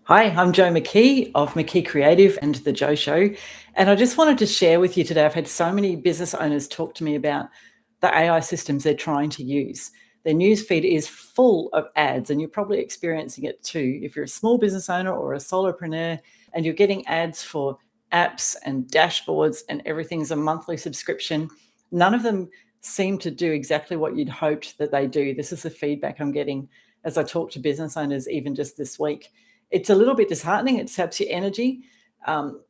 Hi, I'm Jo McKee of McKee Creative and The Jo Show. And I just wanted to share with you today. I've had so many business owners talk to me about the AI systems they're trying to use. Their newsfeed is full of ads, and you're probably experiencing it too. If you're a small business owner or a solopreneur and you're getting ads for apps and dashboards and everything's a monthly subscription, none of them seem to do exactly what you'd hoped that they do. This is the feedback I'm getting as I talk to business owners, even just this week. It's a little bit disheartening. It saps your energy. Um,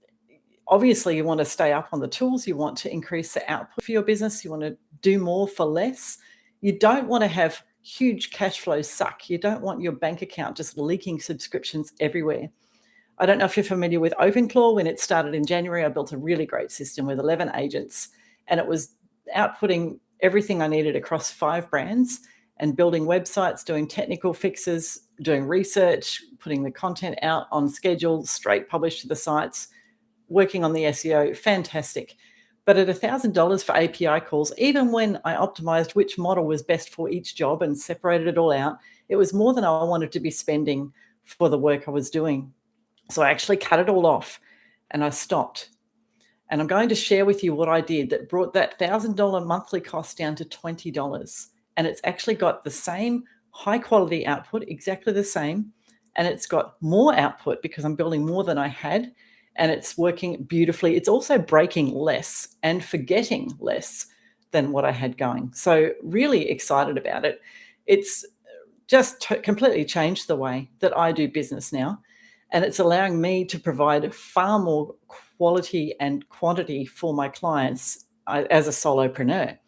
Obviously, you want to stay up on the tools. You want to increase the output for your business. You want to do more for less. You don't want to have huge cash flow suck. You don't want your bank account just leaking subscriptions everywhere. I don't know if you're familiar with OpenClaw. When it started in January, I built a really great system with 11 agents, and it was outputting everything I needed across 5 brands and building websites, doing technical fixes, doing research, putting the content out on schedule, straight published to the sites, working on the SEO. Fantastic. But at $1,000 for API calls, even when I optimized which model was best for each job and separated it all out, it was more than I wanted to be spending for the work I was doing. So I actually cut it all off and I stopped. And I'm going to share with you what I did that brought that $1,000 monthly cost down to $20. And it's actually got the same high quality output, exactly the same. And it's got more output because I'm building more than I had. And it's working beautifully. It's also breaking less and forgetting less than what I had going. So really excited about it. It's just completely changed the way that I do business now. And it's allowing me to provide far more quality and quantity for my clients as a solopreneur.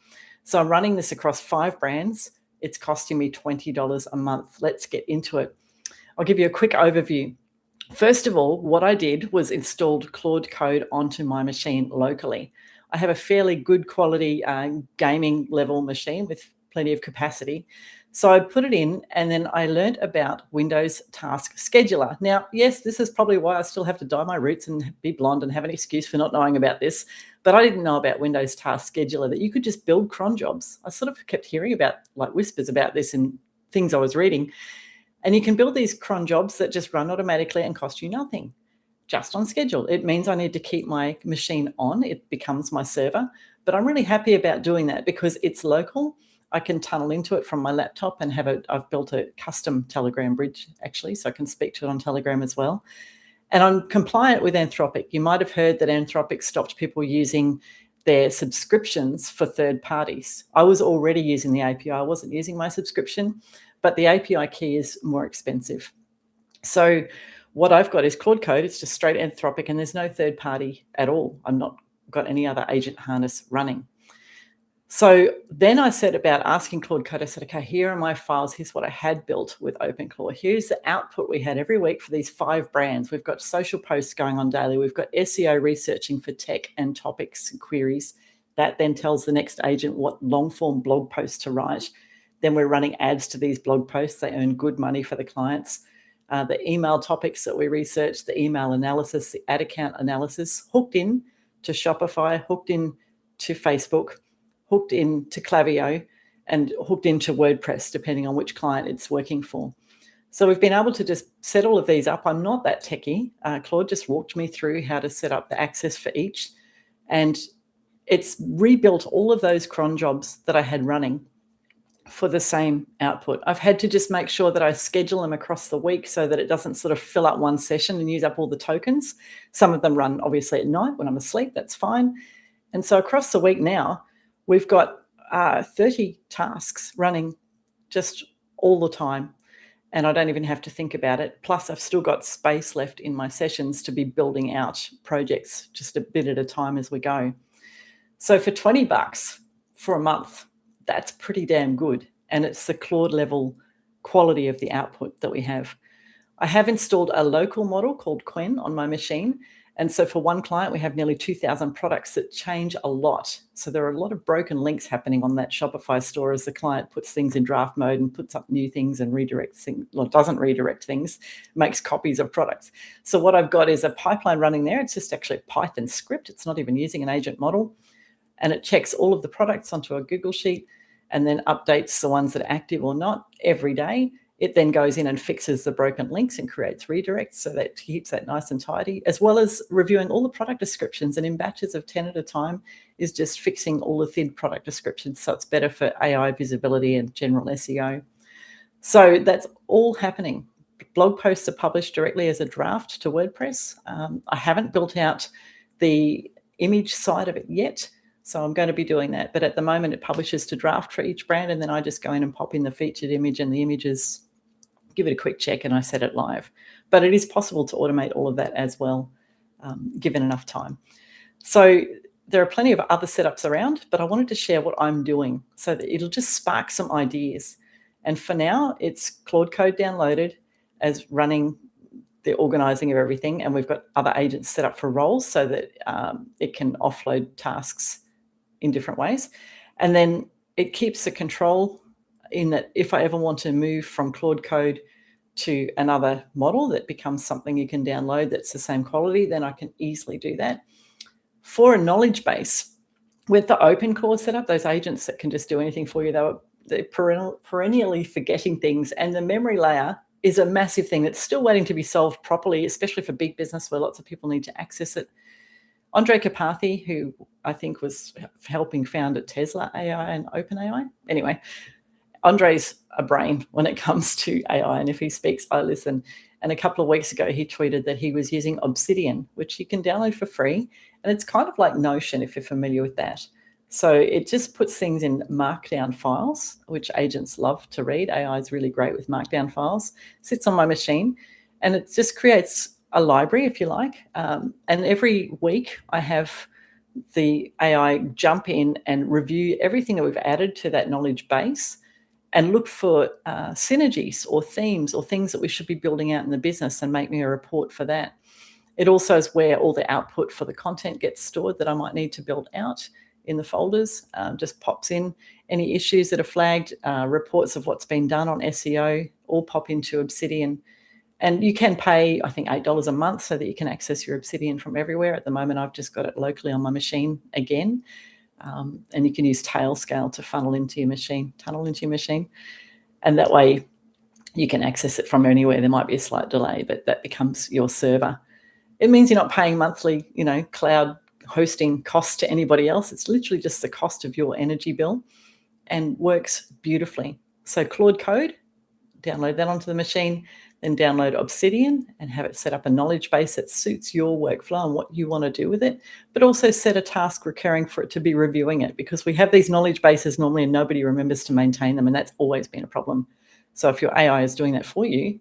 So I'm running this across 5 brands. It's costing me $20 a month. Let's get into it. I'll give you a quick overview. First of all, what I did was installed Claude Code onto my machine locally. I have a fairly good quality gaming level machine with plenty of capacity. So I put it in, and then I learned about Windows Task Scheduler. Now, yes, this is probably why I still have to dye my roots and be blonde and have an excuse for not knowing about this. But I didn't know about Windows Task Scheduler, that you could just build cron jobs. I sort of kept hearing about like whispers about this in things I was reading. And you can build these cron jobs that just run automatically and cost you nothing, just on schedule. It means I need to keep my machine on. It becomes my server. But I'm really happy about doing that because it's local. I can tunnel into it from my laptop and I've built a custom Telegram bridge actually, so I can speak to it on Telegram as well. And I'm compliant with Anthropic. You might have heard that Anthropic stopped people using their subscriptions for third parties. I was already using the API. I wasn't using my subscription, but the API key is more expensive. So what I've got is Claude Code. It's just straight Anthropic, and there's no third party at all. I'm not got any other agent harness running. So then I said about asking Claude Code, I said, okay, here are my files. Here's what I had built with OpenClaw. Here's the output we had every week for these 5 brands. We've got social posts going on daily. We've got SEO researching for tech and topics and queries. That then tells the next agent what long form blog posts to write. Then we're running ads to these blog posts. They earn good money for the clients. The email topics that we research, the email analysis, the ad account analysis, hooked in to Shopify, hooked in to Facebook, hooked into Klaviyo, and hooked into WordPress, depending on which client it's working for. So we've been able to just set all of these up. I'm not that techie. Claude just walked me through how to set up the access for each. And it's rebuilt all of those cron jobs that I had running for the same output. I've had to just make sure that I schedule them across the week so that it doesn't sort of fill up one session and use up all the tokens. Some of them run obviously at night when I'm asleep. That's fine. And so across the week now, we've got 30 tasks running just all the time, and I don't even have to think about it. Plus, I've still got space left in my sessions to be building out projects just a bit at a time as we go. So for $20 for a month, that's pretty damn good. And it's the Claude level quality of the output that we have. I have installed a local model called Quen on my machine. And so for one client, we have nearly 2,000 products that change a lot. So there are a lot of broken links happening on that Shopify store as the client puts things in draft mode and puts up new things and redirects things, well, doesn't redirect things, makes copies of products. So what I've got is a pipeline running there. It's just actually a Python script. It's not even using an agent model. And it checks all of the products onto a Google Sheet and then updates the ones that are active or not every day. It then goes in and fixes the broken links and creates redirects, so that it keeps that nice and tidy, as well as reviewing all the product descriptions, and in batches of 10 at a time is just fixing all the thin product descriptions, so it's better for AI visibility and general SEO. So that's all happening. Blog posts are published directly as a draft to WordPress. I haven't built out the image side of it yet, so I'm going to be doing that. But at the moment, it publishes to draft for each brand, and then I just go in and pop in the featured image and the images, give it a quick check, and I set it live. But it is possible to automate all of that as well, given enough time. So there are plenty of other setups around, but I wanted to share what I'm doing so that it'll just spark some ideas. And for now, it's Claude Code downloaded as running the organizing of everything. And we've got other agents set up for roles so that it can offload tasks in different ways. And then it keeps the control in that if I ever want to move from Claude Code to another model that becomes something you can download that's the same quality, then I can easily do that. For a knowledge base, with the open core setup, those agents that can just do anything for you, they're perennially forgetting things, and the memory layer is a massive thing that's still waiting to be solved properly, especially for big business where lots of people need to access it. Andre Karpathy, who I think was helping found at Tesla AI and OpenAI. Anyway, Andre's a brain when it comes to AI, and if he speaks, I listen. And a couple of weeks ago, he tweeted that he was using Obsidian, which you can download for free. And it's kind of like Notion, if you're familiar with that. So it just puts things in markdown files, which agents love to read. AI is really great with markdown files. Sits on my machine, and it just creates a library, if you like. And every week I have the AI jump in and review everything that we've added to that knowledge base and look for synergies or themes or things that we should be building out in the business, and make me a report for that. It also is where all the output for the content gets stored that I might need to build out in the folders. Just pops in any issues that are flagged, reports of what's been done on SEO, all pop into Obsidian. And you can pay, I think, $8 a month so that you can access your Obsidian from everywhere. At the moment, I've just got it locally on my machine again. And you can use Tailscale to tunnel into your machine. And that way you can access it from anywhere. There might be a slight delay, but that becomes your server. It means you're not paying monthly, cloud hosting costs to anybody else. It's literally just the cost of your energy bill, and works beautifully. So Claude Code, download that onto the machine, then download Obsidian and have it set up a knowledge base that suits your workflow and what you want to do with it, but also set a task recurring for it to be reviewing it, because we have these knowledge bases normally and nobody remembers to maintain them, and that's always been a problem. So if your AI is doing that for you,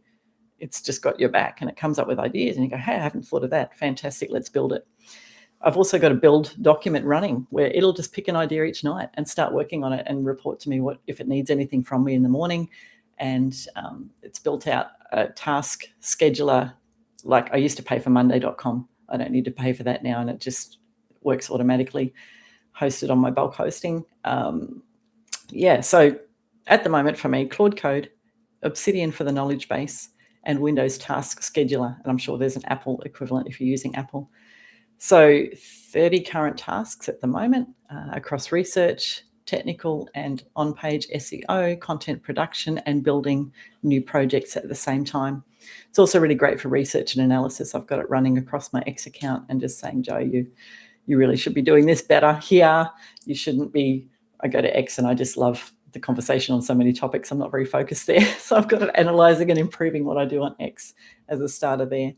it's just got your back and it comes up with ideas and you go, hey, I haven't thought of that. Fantastic, let's build it. I've also got a build document running where it'll just pick an idea each night and start working on it and report to me if it needs anything from me in the morning. And it's built out a task scheduler like I used to pay for Monday.com. I don't need to pay for that now, and it just works automatically, hosted on my bulk hosting. So at the moment for me, Claude Code, Obsidian for the knowledge base, and Windows Task Scheduler. And I'm sure there's an Apple equivalent if you're using Apple. So 30 current tasks at the moment across research, technical, and on-page SEO, content production, and building new projects at the same time. It's also really great for research and analysis. I've got it running across my X account and just saying, Joe, you really should be doing this better here. You shouldn't be. I go to X and I just love the conversation on so many topics. I'm not very focused there. So I've got it analyzing and improving what I do on X as a starter there.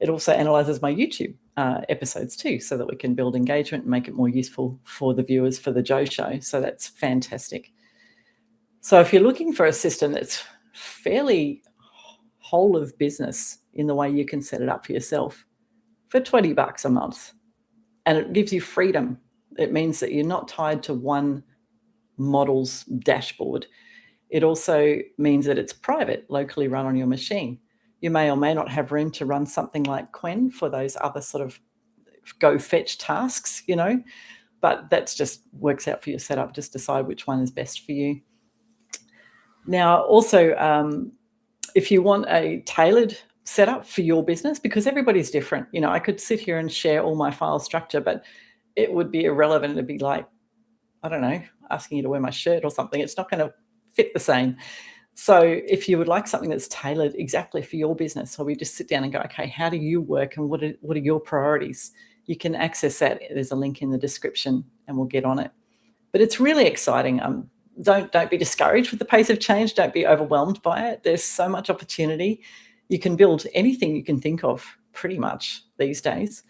It also analyzes my YouTube episodes too, so that we can build engagement and make it more useful for the viewers for the Joe Show. So that's fantastic. So if you're looking for a system that's fairly whole of business in the way you can set it up for yourself for $20 a month, and it gives you freedom, it means that you're not tied to one model's dashboard. It also means that it's private, locally run on your machine. You may or may not have room to run something like Quen for those other sort of go fetch tasks, but that's just works out for your setup. Just decide which one is best for you. Now, also, if you want a tailored setup for your business, because everybody's different, I could sit here and share all my file structure, but it would be irrelevant. It'd be like, I don't know, asking you to wear my shirt or something. It's not going to fit the same. So if you would like something that's tailored exactly for your business, so we just sit down and go, okay, how do you work and what are your priorities? You can access that. There's a link in the description and we'll get on it. But it's really exciting. Don't be discouraged with the pace of change. Don't be overwhelmed by it. There's so much opportunity. You can build anything you can think of pretty much these days.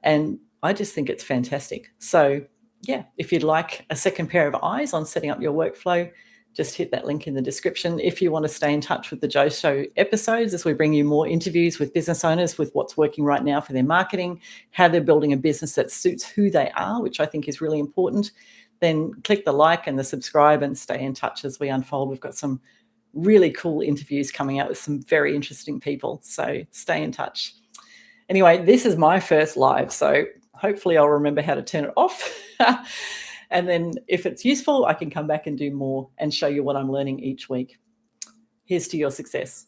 And I just think it's fantastic. So yeah, if you'd like a second pair of eyes on setting up your workflow, just hit that link in the description. If you want to stay in touch with the Joe Show episodes, as we bring you more interviews with business owners with what's working right now for their marketing, how they're building a business that suits who they are, which I think is really important, then click the like and the subscribe and stay in touch as we unfold. We've got some really cool interviews coming out with some very interesting people. So stay in touch. Anyway, this is my first live, so hopefully I'll remember how to turn it off. And then if it's useful, I can come back and do more and show you what I'm learning each week. Here's to your success.